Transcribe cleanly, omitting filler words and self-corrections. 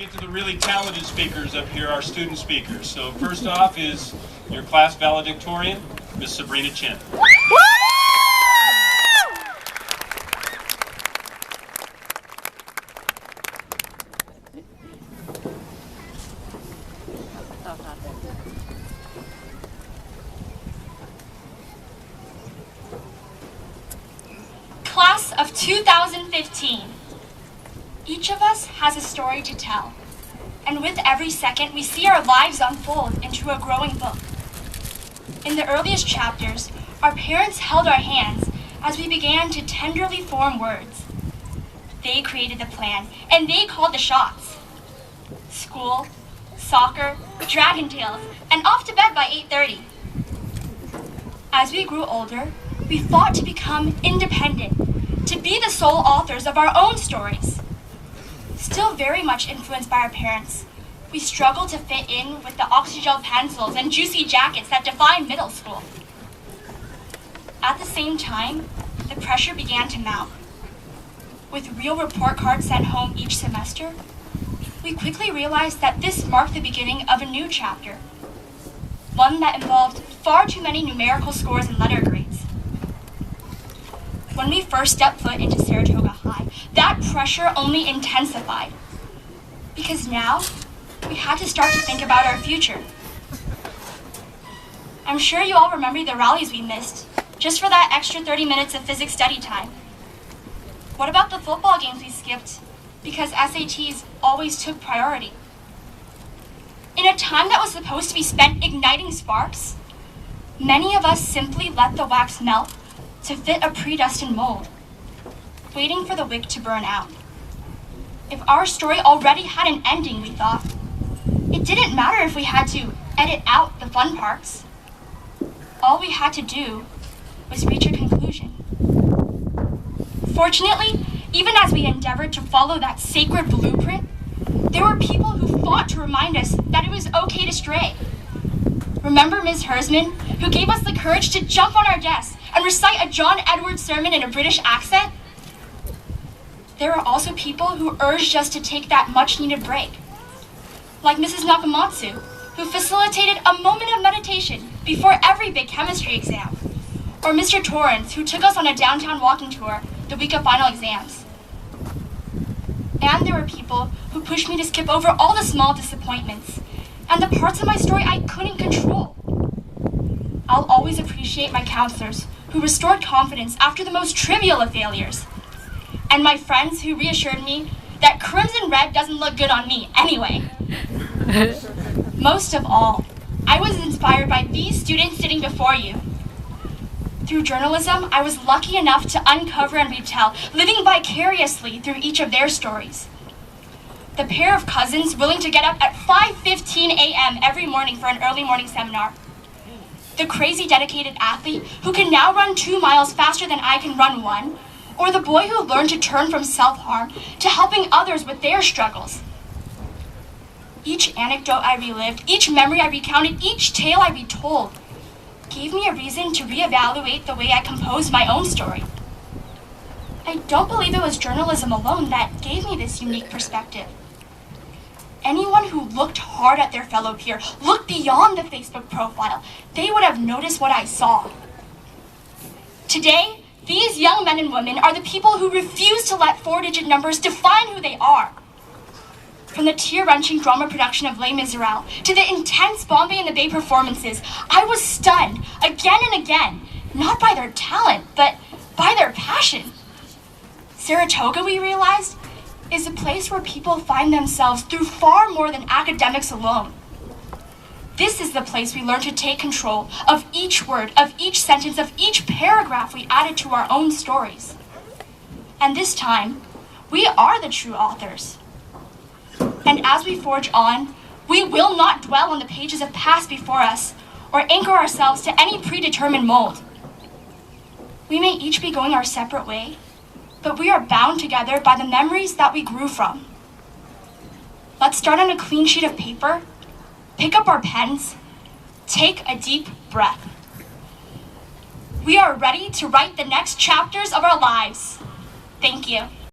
Get to the really talented speakers up here, our student speakers. So first off is your class valedictorian, Miss Sabrina Chen. Class of 2015. Each of us has a story to tell, and with every second we see our lives unfold into a growing book. In the earliest chapters, our parents held our hands as we began to tenderly form words. They created the plan, and they called the shots. School, soccer, dragon tales, and off to bed by 8:30. As we grew older, we fought to become independent, to be the sole authors of our own stories. Still very much influenced by our parents, we struggled to fit in with the oxygel pencils and juicy jackets that define middle school. At the same time, the pressure began to mount. With real report cards sent home each semester, we quickly realized that this marked the beginning of a new chapter, one that involved far too many numerical scores and letter grades. When we first stepped foot into Saratoga High, that pressure only intensified, because now we had to start to think about our future. I'm sure you all remember the rallies we missed, just for that extra 30 minutes of physics study time. What about the football games we skipped, because SATs always took priority? In a time that was supposed to be spent igniting sparks, many of us simply let the wax melt to fit a predestined mold, waiting for the wick to burn out. If our story already had an ending, we thought, it didn't matter if we had to edit out the fun parts. All we had to do was reach a conclusion. Fortunately, even as we endeavored to follow that sacred blueprint, there were people who fought to remind us that it was okay to stray. Remember Ms. Hersman, who gave us the courage to jump on our desks and recite a John Edwards sermon in a British accent? There are also people who urged us to take that much-needed break, like Mrs. Nakamatsu, who facilitated a moment of meditation before every big chemistry exam, or Mr. Torrance, who took us on a downtown walking tour the week of final exams. And there were people who pushed me to skip over all the small disappointments and the parts of my story I couldn't control. I'll always appreciate my counselors who restored confidence after the most trivial of failures, and my friends who reassured me that crimson red doesn't look good on me anyway. Most of all, I was inspired by these students sitting before you. Through journalism, I was lucky enough to uncover and retell, living vicariously through each of their stories. The pair of cousins willing to get up at 5:15 a.m. every morning for an early morning seminar. The crazy dedicated athlete who can now run 2 miles faster than I can run 1, or the boy who learned to turn from self-harm to helping others with their struggles. Each anecdote I relived, each memory I recounted, each tale I retold, gave me a reason to reevaluate the way I composed my own story. I don't believe it was journalism alone that gave me this unique perspective. Anyone who looked hard at their fellow peer, looked beyond the Facebook profile, they would have noticed what I saw. Today, these young men and women are the people who refuse to let 4-digit numbers define who they are. From the tear-wrenching drama production of Les Miserables to the intense Bombay and the Bay performances, I was stunned again and again, not by their talent, but by their passion. Saratoga, we realized, is a place where people find themselves through far more than academics alone. This is the place we learn to take control of each word, of each sentence, of each paragraph we added to our own stories. And this time, we are the true authors. And as we forge on, we will not dwell on the pages of past before us or anchor ourselves to any predetermined mold. We may each be going our separate way, but we are bound together by the memories that we grew from. Let's start on a clean sheet of paper, pick up our pens, take a deep breath. We are ready to write the next chapters of our lives. Thank you.